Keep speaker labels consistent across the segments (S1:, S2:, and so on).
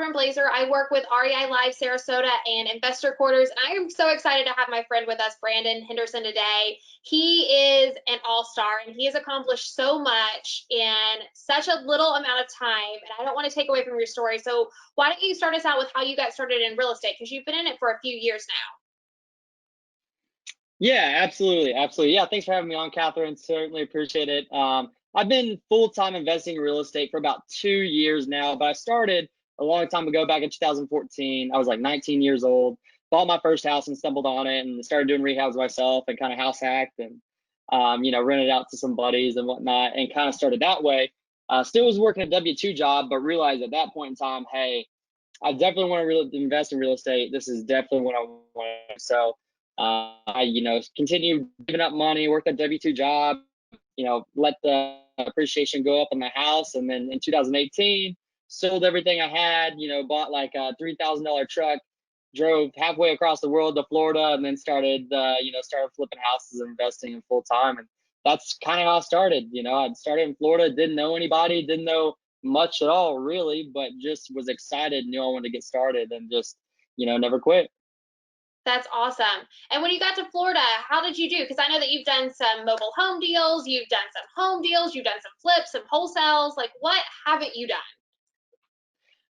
S1: Catherine Blazer. I work with REI Live Sarasota and Investor Quarters, and I am so excited to have my friend with us, Brandon Henderson, today. He is an all-star, and he has accomplished so much in such a little amount of time, and I don't want to take away from your story. So why don't you start us out with how you got started in real estate, because you've been in it for a few years now.
S2: Yeah, absolutely. Absolutely. Yeah, thanks for having me on, Catherine. Certainly appreciate it. I've been full-time investing in real estate for about 2 years now, but I started a long time ago, back in 2014. I was like 19 years old, bought my first house and stumbled on it and started doing rehabs myself and kind of house hacked and, rented out to some buddies and whatnot and kind of started that way. Still was working a W-2 job, but realized at that point in time, hey, I definitely want to invest in real estate. This is definitely what I want. So I, continued giving up money, worked a W-2 job, let the appreciation go up in the house. And then in 2018, sold everything I had, bought like a $3,000 truck, drove halfway across the world to Florida, and then started flipping houses and investing in full time. And that's kind of how I started. I started in Florida, didn't know anybody, didn't know much at all really, but just was excited, knew I wanted to get started and just, never quit.
S1: That's awesome. And when you got to Florida, how did you do? Because I know that you've done some mobile home deals, you've done some home deals, you've done some flips, some wholesales. Like, what haven't you done?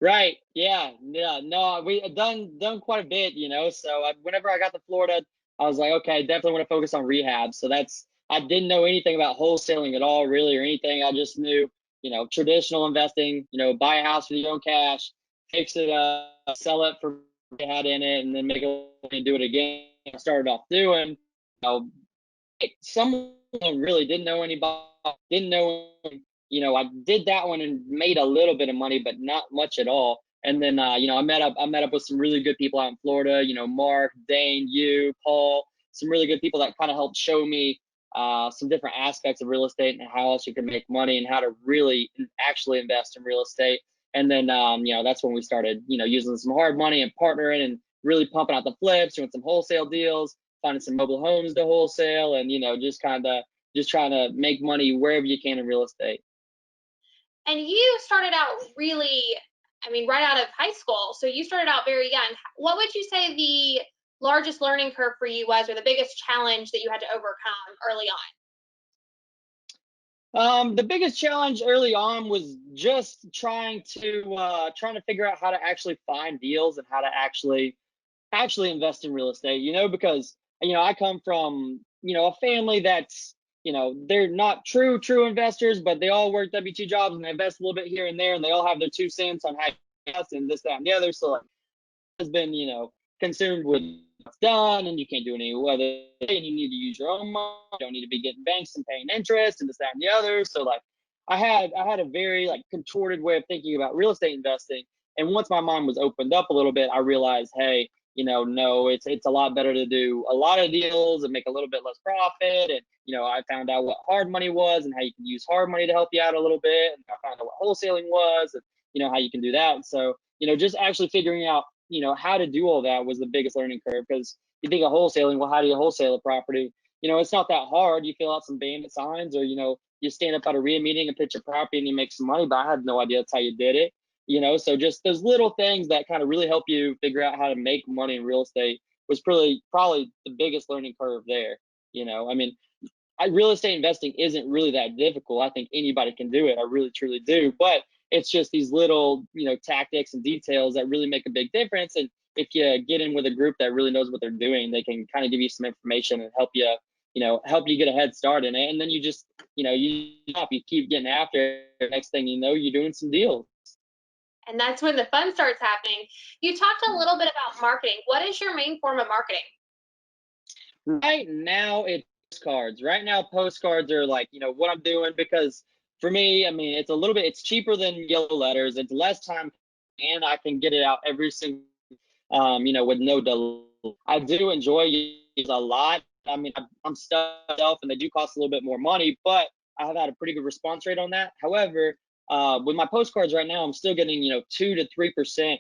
S2: Right. Yeah. Yeah. No, we had done quite a bit, So whenever I got to Florida, I was like, okay, I definitely want to focus on rehab. So I didn't know anything about wholesaling at all, really, or anything. I just knew, traditional investing, buy a house with your own cash, fix it up, sell it for what you had in it, and then make it and do it again. I started off doing, someone really didn't know anybody, didn't know, I did that one and made a little bit of money, but not much at all. And then, I met up with some really good people out in Florida, Mark, Dane, you, Paul, some really good people that kind of helped show me some different aspects of real estate and how else you can make money and how to really actually invest in real estate. And then, that's when we started, using some hard money and partnering and really pumping out the flips, doing some wholesale deals, finding some mobile homes to wholesale, and just trying to make money wherever you can in real estate.
S1: And you started out really, right out of high school. So you started out very young. What would you say the largest learning curve for you was, or the biggest challenge that you had to overcome early
S2: on? The biggest challenge early on was just trying to figure out how to actually find deals and how to actually invest in real estate, because I come from a family that's they're not true investors, but they all work W-2 jobs and they invest a little bit here and there, and they all have their 2 cents on how to invest and this, that, and the other. So like, has been consumed with what's done, and you can't do any other, and you need to use your own money. You don't need to be getting banks and paying interest and this, that, and the other. So like I had a very like contorted way of thinking about real estate investing. And once my mind was opened up a little bit, I realized, hey, no, it's a lot better to do a lot of deals and make a little bit less profit. And I found out what hard money was and how you can use hard money to help you out a little bit. And I found out what wholesaling was and how you can do that. So just actually figuring out how to do all that was the biggest learning curve. Because you think of wholesaling, well, how do you wholesale a property? It's not that hard. You fill out some bandit signs, or you stand up at a RIA meeting and pitch a property and you make some money. But I had no idea that's how you did it. So just those little things that kind of really help you figure out how to make money in real estate was probably the biggest learning curve there. Real estate investing isn't really that difficult. I think anybody can do it. I really truly do. But it's just these little tactics and details that really make a big difference. And if you get in with a group that really knows what they're doing, they can kind of give you some information and help you get a head start in it. And then you just you keep getting after it. Next thing you know, you're doing some deals.
S1: And that's when the fun starts happening. You talked a little bit about marketing. What is your main form of marketing?
S2: Right now, it's postcards. Right now, postcards are like, what I'm doing, because for me, it's cheaper than yellow letters. It's less time, and I can get it out every single, with no delay. I do enjoy these a lot. I'm stuck and they do cost a little bit more money, but I have had a pretty good response rate on that. However, with my postcards right now, I'm still getting 2 to 3%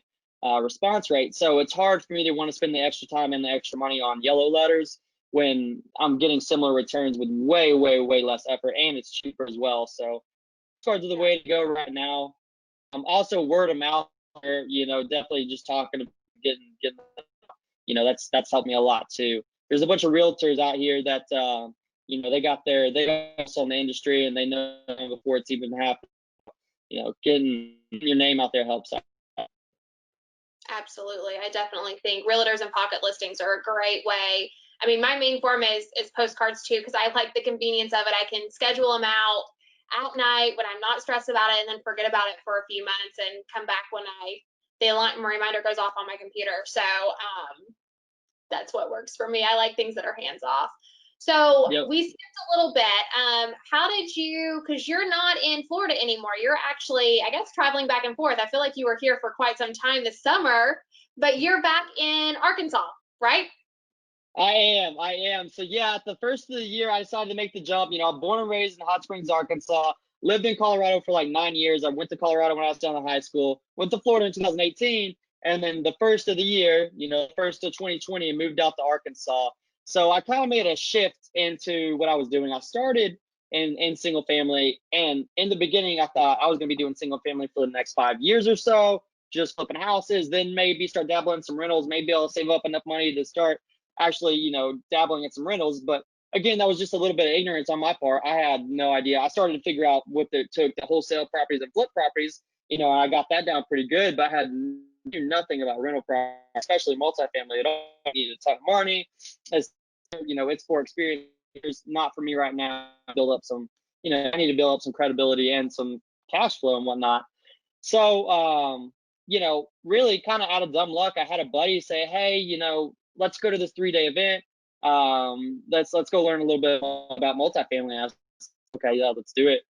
S2: response rate. So it's hard for me to want to spend the extra time and the extra money on yellow letters when I'm getting similar returns with way, way, way less effort, and it's cheaper as well. So postcards are the way to go right now. Also, word of mouth you know, definitely just talking, getting, you know, that's helped me a lot too. There's a bunch of realtors out here that, you know, they got also in the industry and they know before it's even happened. You know, getting your name out there helps out.
S1: Absolutely. I definitely think realtors and pocket listings are a great way. I mean, my main form is postcards too, because I like the convenience of it. I can schedule them out at night when I'm not stressed about it and then forget about it for a few months and come back when the reminder goes off on my computer. So that's what works for me. I like things that are hands off. So
S2: Yep.
S1: we skipped a little bit. How did you, because you're not in Florida anymore, you're actually, I guess, traveling back and forth. I feel like you were here for quite some time this summer, but you're back in Arkansas, right?
S2: I am. So yeah, at the first of the year, I decided to make the jump. You know, I'm born and raised in Hot Springs, Arkansas. Lived in Colorado for like 9 years. I went to Colorado when I was done in high school. Went to Florida in 2018, and then the first of the year, you know, first of 2020, moved out to Arkansas. So I kind of made a shift into what I was doing. I started in single family, and in the beginning, I thought I was going to be doing single family for the next 5 years or so, just flipping houses. Then maybe start dabbling in some rentals. Maybe I'll save up enough money to start actually, you know, dabbling in some rentals. But again, that was just a little bit of ignorance on my part. I had no idea. I started to figure out what it took to wholesale properties and flip properties, you know, and I got that down pretty good, but I had knew nothing about rental property, especially multifamily at all. I needed a ton of money. As you know, it's for experience. It's not for me right now. Build up some, you know, I need to build up some credibility and some cash flow and whatnot. So, you know, really kind of out of dumb luck, I had a buddy say, "Hey, you know, let's go to this 3-day event. Let's go learn a little bit about multifamily." I was okay, yeah, let's do it.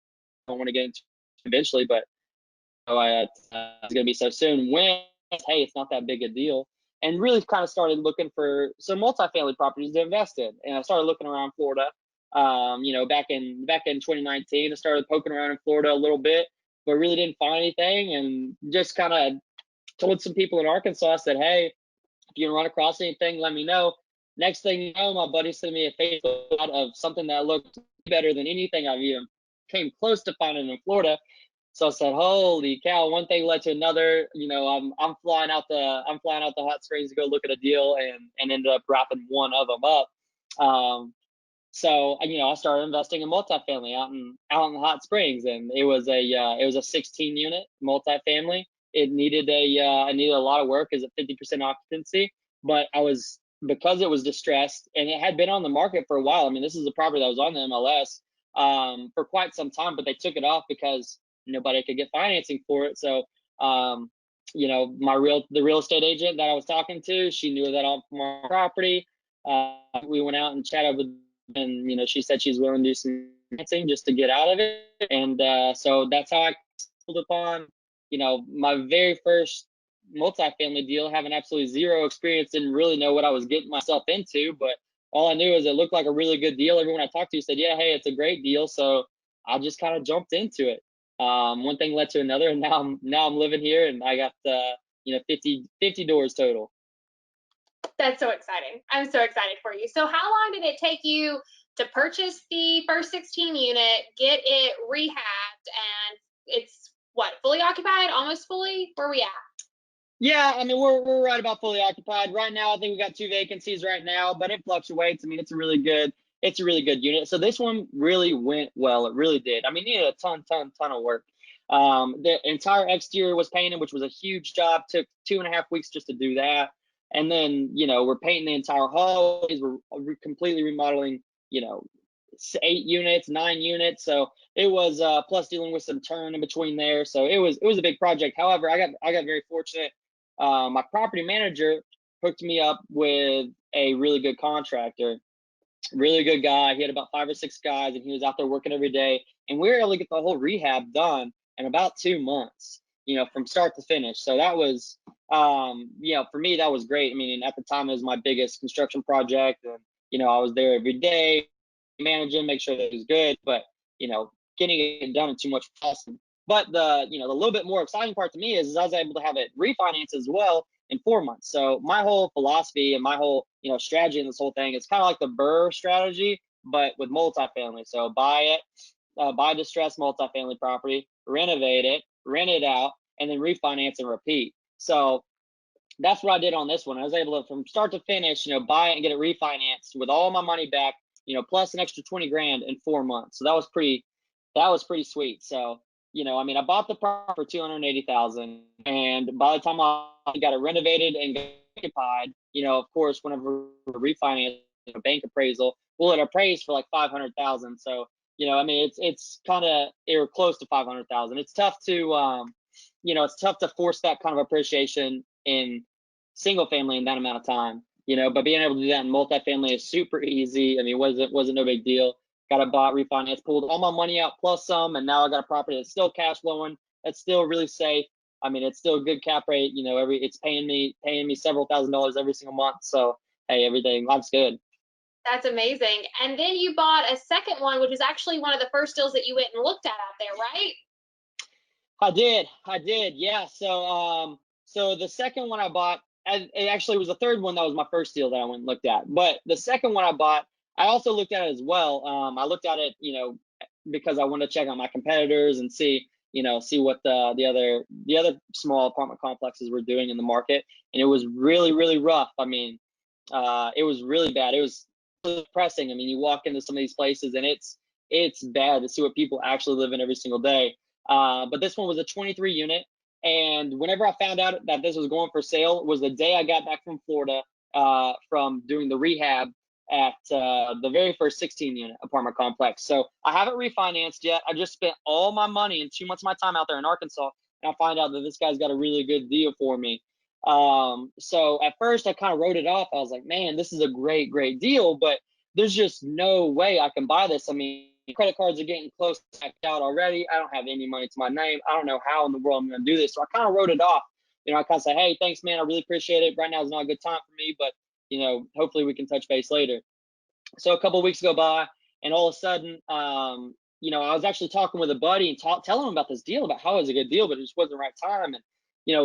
S2: I don't want to get into it eventually, but you know, it's gonna be so soon. When hey, it's not that big a deal, and really kind of started looking for some multifamily properties to invest in, and I started looking around Florida. You know, back in 2019, I started poking around in Florida a little bit, but really didn't find anything, and just kind of told some people in Arkansas, said, "Hey, if you run across anything, let me know." Next thing you know, my buddy sent me a Facebook ad of something that looked better than anything I've even came close to finding in Florida. So I said, "Holy cow!" One thing led to another. You know, I'm flying out the Hot Springs to go look at a deal, and ended up wrapping one of them up. So you know, I started investing in multifamily out in the Hot Springs, and it was a 16 unit multifamily. It needed a lot of work as a 50% occupancy, but because it was distressed and it had been on the market for a while. I mean, this is a property that was on the MLS for quite some time, but they took it off because nobody could get financing for it. So you know, the real estate agent that I was talking to, she knew that on my property. We went out and chatted with, and you know, she said she's willing to do some financing just to get out of it, and so that's how I stumbled upon, you know, my very first multifamily deal, having absolutely zero experience, didn't really know what I was getting myself into, but all I knew is it looked like a really good deal. Everyone I talked to said, "Yeah, hey, it's a great deal," so I just kind of jumped into it. One thing led to another, and now I'm living here, and I got you know, 50 doors total.
S1: That's so exciting. I'm so excited for you. So how long did it take you to purchase the first 16 unit, get it rehabbed, and it's what, fully occupied, almost fully? Where are we at?
S2: Yeah, I mean, we're right about fully occupied right now. I think we got 2 vacancies right now, but it fluctuates. I mean, it's a really good unit. So this one really went well. It really did. I mean, it needed a ton of work. The entire exterior was painted, which was a huge job. Took 2.5 weeks just to do that. And then, you know, we're painting the entire hallways. We're completely remodeling, you know, 8 units, 9 units. So it was plus dealing with some turn in between there. So it was a big project. However, I got very fortunate. My property manager hooked me up with a really good contractor, really good guy. He had about 5 or 6 guys, and he was out there working every day. And we were able to get the whole rehab done in about 2 months, you know, from start to finish. So that was, you know, for me, that was great. I mean, at the time, it was my biggest construction project. And, you know, I was there every day, managing, make sure that it was good. But, you know, getting it done in 2 months was awesome. But the little bit more exciting part to me is I was able to have it refinanced as well in 4 months. So my whole philosophy and my whole, you know, strategy in this whole thing is kind of like the Burr strategy, but with multifamily. So buy distressed multifamily property, renovate it, rent it out, and then refinance and repeat. So that's what I did on this one. I was able to, from start to finish, buy it and get it refinanced with all my money back, plus an extra 20 grand in 4 months. So that was pretty sweet. So, I mean, I bought the property for 280,000, and by the time I got it renovated and got occupied, of course, whenever we refinance a bank appraisal, well, it appraised for like 500,000. So, I mean, it's kind of, or close to 500,000. It's tough to, it's tough to force that kind of appreciation in single family in that amount of time, but being able to do that in multifamily is super easy. I mean, wasn't no big deal. Got a bought, refinance, pulled all my money out plus some, and now I got a property that's still cash flowing. That's still really safe. I mean, it's still a good cap rate. It's paying me several $1,000s every single month. So hey, life's good.
S1: That's amazing. And then you bought a second one, which is actually one of the first deals that you went and looked at out there, right?
S2: I did. Yeah. So the second one I bought, and it actually was the third one that was my first deal that I went and looked at. But the second one I bought, I also looked at it as well. I looked at it, because I wanted to check out my competitors and see what the other small apartment complexes were doing in the market. And it was really, really rough. I mean, it was really bad. It was depressing. I mean, you walk into some of these places and it's bad to see what people actually live in every single day. But this one was a 23 unit. And whenever I found out that this was going for sale was the day I got back from Florida, from doing the rehab at the very first 16 unit apartment complex. So I haven't refinanced yet. I just spent all my money and 2 months of my time out there in Arkansas. And I find out that this guy's got a really good deal for me. So at first I kind of wrote it off. I was like, man, this is a great, great deal, but there's just no way I can buy this. I mean, credit cards are getting close to maxed out already. I don't have any money to my name. I don't know how in the world I'm going to do this. So I kind of wrote it off. I kind of said, hey, thanks, man. I really appreciate it. Right now is not a good time for me, but hopefully we can touch base later. So a couple of weeks go by, and all of a sudden, I was actually talking with a buddy and telling him about this deal, about how it was a good deal, but it just wasn't the right time. And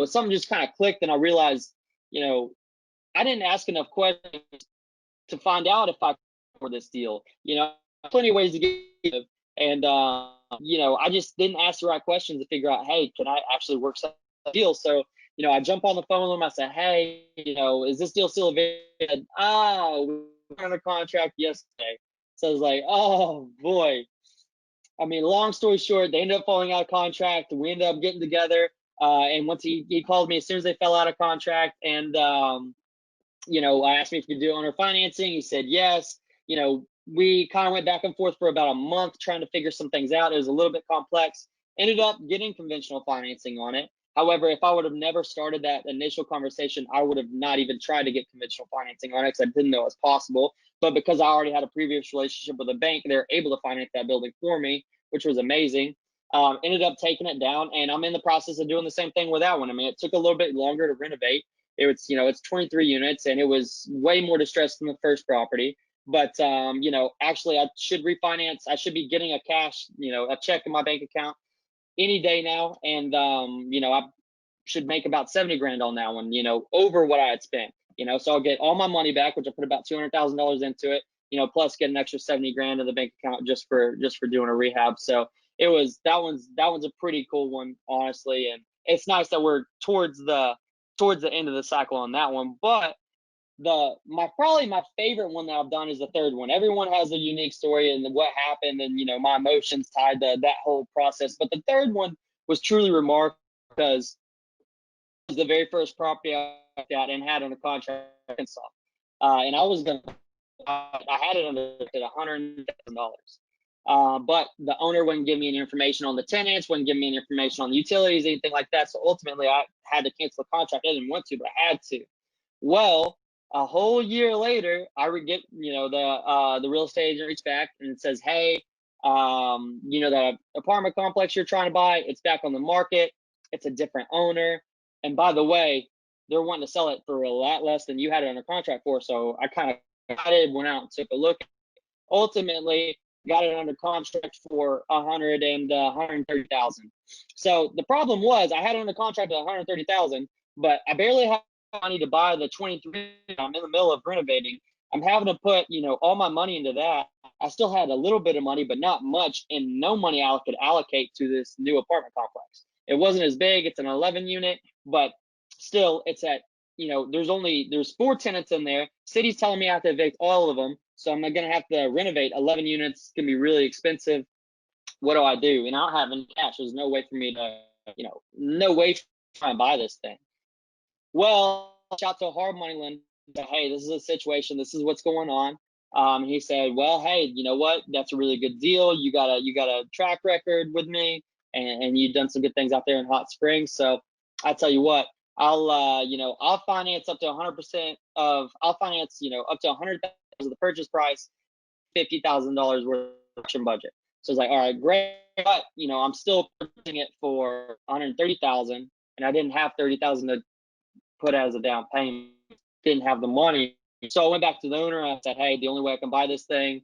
S2: something just kind of clicked, and I realized, I didn't ask enough questions to find out if I for this deal. Plenty of ways to get it, and I just didn't ask the right questions to figure out, hey, can I actually work some deal? So I jump on the phone with him. I said, hey, is this deal still available? Oh, we were under contract yesterday. So I was like, oh boy. I mean, long story short, they ended up falling out of contract. We ended up getting together. And once he called me as soon as they fell out of contract, and I asked me if he could do owner financing. He said yes. We kind of went back and forth for about a month trying to figure some things out. It was a little bit complex. Ended up getting conventional financing on it. However, if I would have never started that initial conversation, I would have not even tried to get conventional financing on it because I didn't know it was possible. But because I already had a previous relationship with a bank, they were able to finance that building for me, which was amazing. Ended up taking it down, and I'm in the process of doing the same thing with that one. I mean, it took a little bit longer to renovate. It's 23 units, and it was way more distressed than the first property. But actually, I should refinance. I should be getting a check in my bank account any day now, and I should make about 70 grand on that one, over what I had spent. So I'll get all my money back, which I put about $200,000 into it, plus get an extra 70 grand in the bank account just for doing a rehab. So that one's a pretty cool one, honestly, and it's nice that we're towards the end of the cycle on that one. But probably my favorite one that I've done is the third one. Everyone has a unique story and what happened, and my emotions tied to that whole process. But the third one was truly remarkable because it was the very first property I looked at and had under contract in Arkansas. And I had it under at $100,000. But the owner wouldn't give me any information on the tenants, wouldn't give me any information on the utilities, anything like that. So ultimately, I had to cancel the contract. I didn't want to, but I had to. Well, a whole year later, I would get, the real estate agent reached back and says, hey, the apartment complex you're trying to buy, it's back on the market. It's a different owner. And by the way, they're wanting to sell it for a lot less than you had it under contract for. So I kind of went out and took a look. Ultimately, got it under contract for 130,000. So the problem was I had it under contract at 130,000, but I barely had money to buy the 23. I'm in the middle of renovating. I'm having to put, all my money into that. I still had a little bit of money, but not much, and no money I could allocate to this new apartment complex. It wasn't as big. It's an 11 unit, but still, it's at, there's 4 tenants in there. City's telling me I have to evict all of them, so I'm gonna have to renovate 11 units. It's gonna be really expensive. What do I do? And I don't have any cash. There's no way for me to, no way to try and buy this thing. Well, I reached out to a hard money lender. Said, hey, this is a situation. This is what's going on. He said, well, hey, you know what? That's a really good deal. You got a track record with me, and you've done some good things out there in Hot Springs. So I tell you what, I'll finance up to 100% of, I'll finance, up to 100,000 of the purchase price, $50,000 worth of production budget. So it's like, all right, great, but I'm still purchasing it for 130,000, and I didn't have 30,000 to put as a down payment. Didn't have the money. So I went back to the owner and I said, hey, the only way I can buy this thing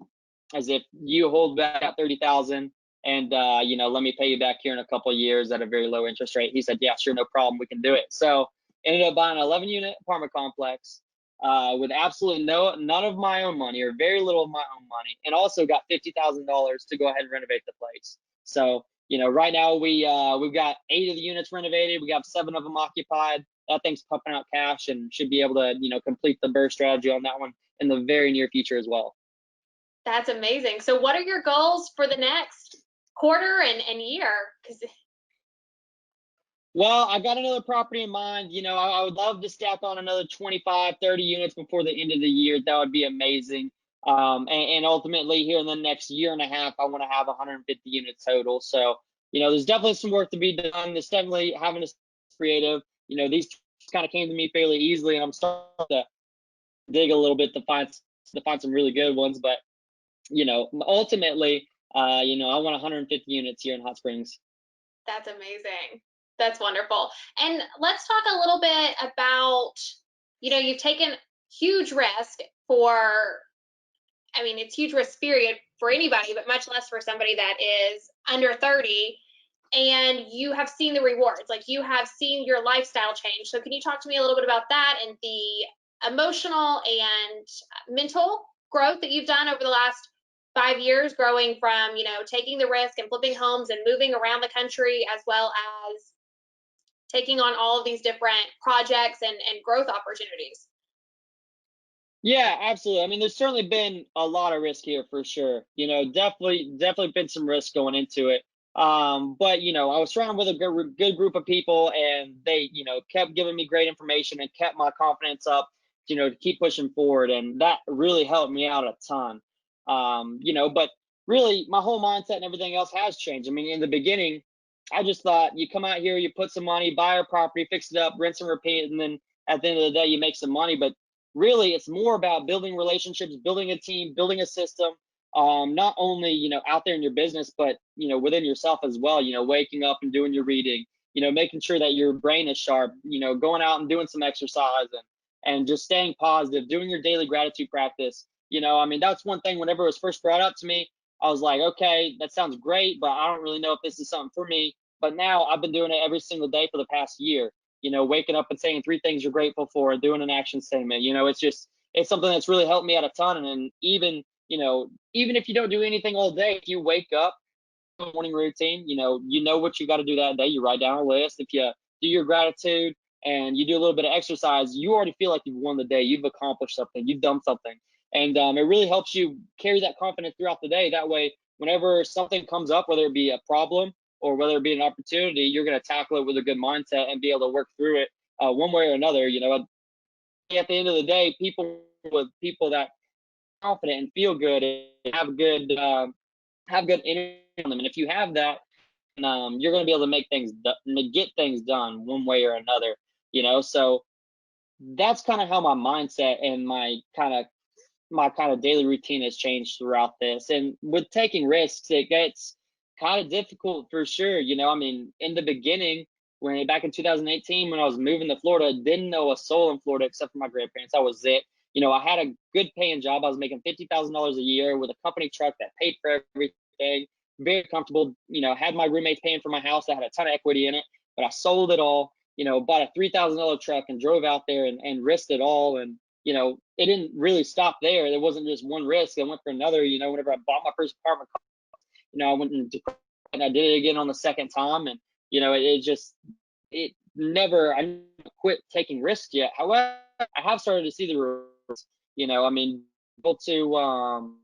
S2: is if you hold back at 30,000 and let me pay you back here in a couple of years at a very low interest rate. He said, yeah, sure, no problem, we can do it. So ended up buying an 11 unit apartment complex with absolutely none of my own money, or very little of my own money, and also got $50,000 to go ahead and renovate the place. So right now we've got 8 of the units renovated. We got 7 of them occupied. That thing's pumping out cash and should be able to, complete the burst strategy on that one in the very near future as well.
S1: That's amazing. So what are your goals for the next quarter and year?
S2: Well, I got another property in mind. I would love to stack on another 25, 30 units before the end of the year. That would be amazing. And ultimately here in the next year and a half, I want to have 150 units total. So, there's definitely some work to be done. There's definitely having to be creative. These kind of came to me fairly easily, and I'm starting to dig a little bit to find some really good ones. But ultimately, I want 150 units here in Hot Springs.
S1: That's amazing. That's wonderful. And let's talk a little bit about, you've taken huge risk it's huge risk period for anybody, but much less for somebody that is under 30. And you have seen the rewards, like you have seen your lifestyle change. So can you talk to me a little bit about that and the emotional and mental growth that you've done over the last 5 years, growing from, taking the risk and flipping homes and moving around the country, as well as taking on all of these different projects and growth opportunities?
S2: Yeah, absolutely. I mean, there's certainly been a lot of risk here for sure. Definitely been some risk going into it. But I was surrounded with a good group of people, and they, kept giving me great information and kept my confidence up, to keep pushing forward, and that really helped me out a ton. But really, my whole mindset and everything else has changed. I mean, in the beginning, I just thought you come out here, you put some money, buy a property, fix it up, rinse and repeat, and then at the end of the day, you make some money. But really, it's more about building relationships, building a team, building a system, not only out there in your business, but within yourself as well. Waking up and doing your reading, making sure that your brain is sharp, going out and doing some exercise, and just staying positive, doing your daily gratitude practice. I mean, that's one thing. Whenever it was first brought up to me, I was like, okay, that sounds great, but I don't really know if this is something for me. But now I've been doing it every single day for the past year. Waking up and saying 3 things you're grateful for, doing an action statement. It's something that's really helped me out a ton. And even if you don't do anything all day, if you wake up, morning routine, what you got to do that day. You write down a list. If you do your gratitude and you do a little bit of exercise, you already feel like you've won the day. You've accomplished something. You've done something. And it really helps you carry that confidence throughout the day. That way, whenever something comes up, whether it be a problem or whether it be an opportunity, you're going to tackle it with a good mindset and be able to work through it one way or another. At the end of the day, people that are confident and feel good and have good energy on them. And if you have that, you're going to be able to get things done one way or another. So that's kind of how my mindset and my kind of daily routine has changed throughout this. And with taking risks, it gets kind of difficult for sure. I mean, in the beginning, back in 2018, when I was moving to Florida, didn't know a soul in Florida except for my grandparents. That was it. I had a good paying job. I was making $50,000 a year with a company truck that paid for everything. Very comfortable. Had my roommates paying for my house. I had a ton of equity in it, but I sold it all. Bought a $3,000 truck and drove out there and risked it all. And it didn't really stop there. There wasn't just one risk. I went for another. Whenever I bought my first apartment, I went and I did it again on the second time. And it never, I never quit taking risks yet. However, I have started to see the rewards, I mean, able to,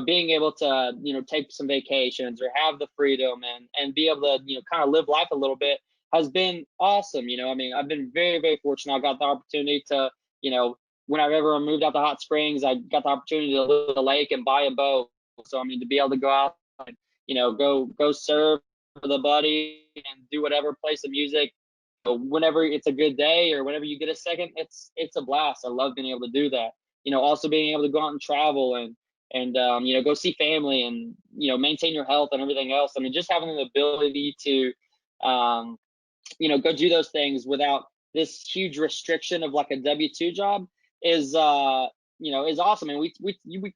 S2: being able to, take some vacations or have the freedom and be able to, kind of live life a little bit has been awesome. I mean, I've been very, very fortunate. I got the opportunity to, when I've ever moved out to Hot Springs, I got the opportunity to live at the lake and buy a boat. So, I mean, to be able to go out and, go surf with a buddy and do whatever, play some music, whenever it's a good day or whenever you get a second, it's a blast. I love being able to do that. Also being able to go out and travel and go see family and maintain your health and everything else. I mean, just having the ability to go do those things without this huge restriction of like a W-2 job is is awesome. And we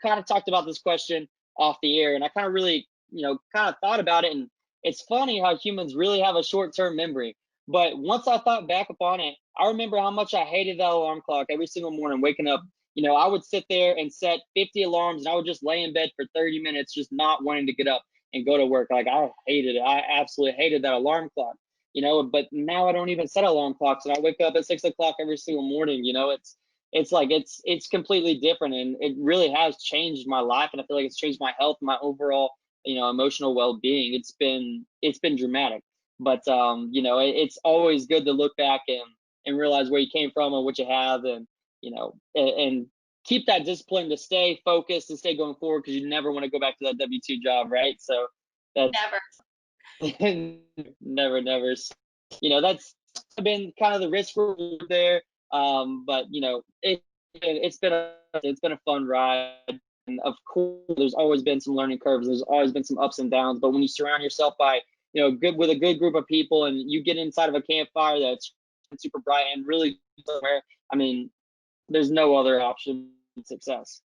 S2: kind of talked about this question off the air, and I kind of really kind of thought about it, and it's funny how humans really have a short-term memory. But once I thought back upon it, I remember how much I hated that alarm clock every single morning waking up. I would sit there and set 50 alarms, and I would just lay in bed for 30 minutes, just not wanting to get up and go to work. Like, I hated it. I absolutely hated that alarm clock. But now I don't even set alarm clocks, and I wake up at 6 o'clock every single morning. It's completely different, and it really has changed my life, and I feel like it's changed my health, my overall, emotional well-being. It's been dramatic, but it's always good to look back and realize where you came from and what you have, and and keep that discipline to stay focused and stay going forward, because you never want to go back to that W-2 job, right? So that's
S1: Never.
S2: never. That's been kind of the risk reward there. But it's been a fun ride. And of course, there's always been some learning curves. There's always been some ups and downs. But when you surround yourself by with a good group of people, and you get inside of a campfire that's super bright and really somewhere, I mean, there's no other option than success.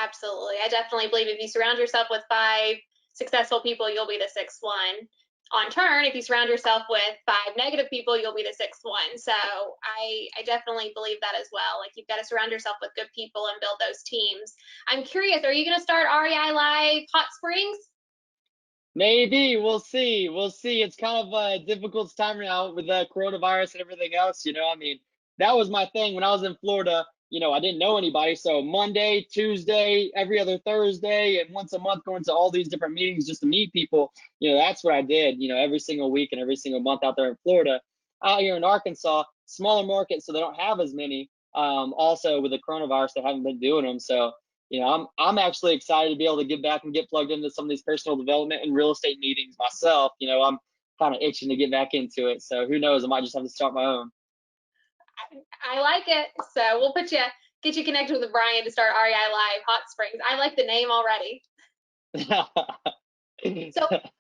S1: Absolutely. I definitely believe if you surround yourself with 5 successful people, you'll be the 6th one. On turn, if you surround yourself with 5 negative people, you'll be the 6th one. So I definitely believe that as well. Like, you've got to surround yourself with good people and build those teams. I'm curious, are you going to start REI Live Hot Springs?
S2: Maybe. We'll see. We'll see. It's kind of a difficult time now with the coronavirus and everything else. I mean, that was my thing when I was in Florida. I didn't know anybody. So Monday, Tuesday, every other Thursday, and once a month going to all these different meetings just to meet people. That's what I did, every single week and every single month out there in Florida. Out here in Arkansas, smaller market, so they don't have as many. Also with the coronavirus, they haven't been doing them. So I'm actually excited to be able to get back and get plugged into some of these personal development and real estate meetings myself. I'm kind of itching to get back into it. So who knows? I might just have to start my own.
S1: I like it. So we'll get you connected with Brian to start REI Live Hot Springs. I like the name already. So what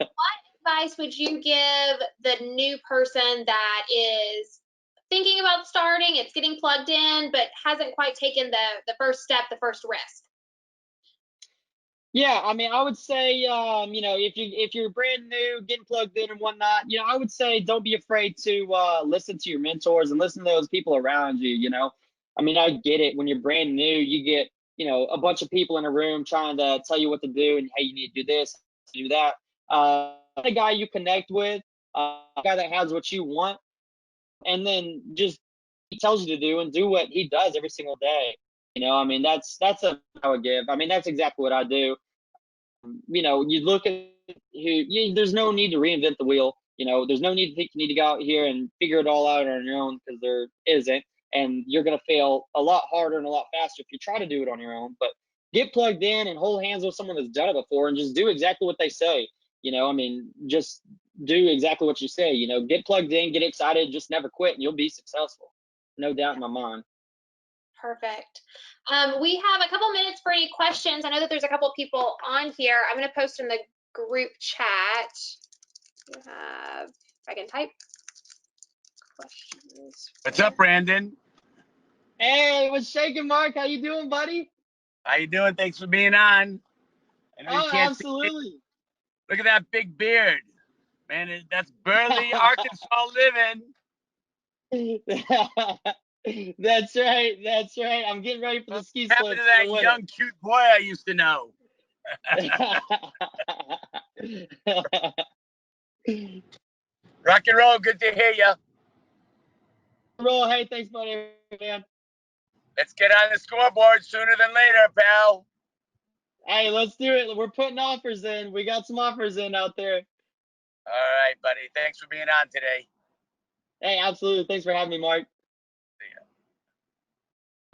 S1: advice would you give the new person that is thinking about starting, it's getting plugged in, but hasn't quite taken the first step, the first risk?
S2: Yeah, I mean, I would say, if you're brand new, getting plugged in and whatnot, I would say don't be afraid to listen to your mentors and listen to those people around you. I mean, I get it. When you're brand new, you get a bunch of people in a room trying to tell you what to do, and hey, you need to do this, do that. A guy you connect with, a guy that has what you want, and then just he tells you to do and do what he does every single day. I mean, that's I would give. I mean, that's exactly what I do. You look at there's no need to reinvent the wheel. There's no need to think you need to go out here and figure it all out on your own, because there isn't. And you're going to fail a lot harder and a lot faster if you try to do it on your own. But get plugged in and hold hands with someone that's done it before, and just do exactly what they say. I mean, just do exactly what you say. Get plugged in, get excited, just never quit, and you'll be successful. No doubt in my mind.
S1: Perfect. We have a couple minutes for any questions. I know that there's a couple people on here. I'm going to post in the group chat. You have, if I can type questions.
S3: What's up, Brandon?
S2: Hey, what's shaking, Mark? How you doing, buddy?
S3: How you doing? Thanks for being on. I know you can't
S2: absolutely.
S3: See Look at that big beard, man. That's Burley, Arkansas living.
S2: That's right. That's right. I'm getting ready for the ski
S3: What
S2: slopes.
S3: happened to that young, cute boy I used to know? Rock and roll. Good to hear you.
S2: Roll. Hey, thanks, buddy, man.
S3: Let's get on the scoreboard sooner than later, pal.
S2: Hey, let's do it. We're putting offers in. We got some offers in out there.
S3: All right, buddy. Thanks for being on today.
S2: Hey, absolutely. Thanks for having me, Mark.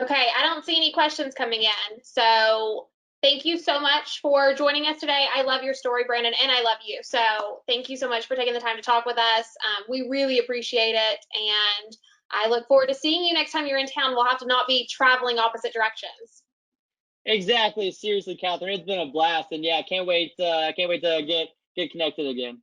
S1: Okay, I don't see any questions coming in. So thank you so much for joining us today. I love your story, Brandon, and I love you. So thank you so much for taking the time to talk with us. We really appreciate it. And I look forward to seeing you next time you're in town. We'll have to not be traveling opposite directions.
S2: Exactly. Seriously, Catherine, it's been a blast, and yeah, can't wait to get connected again.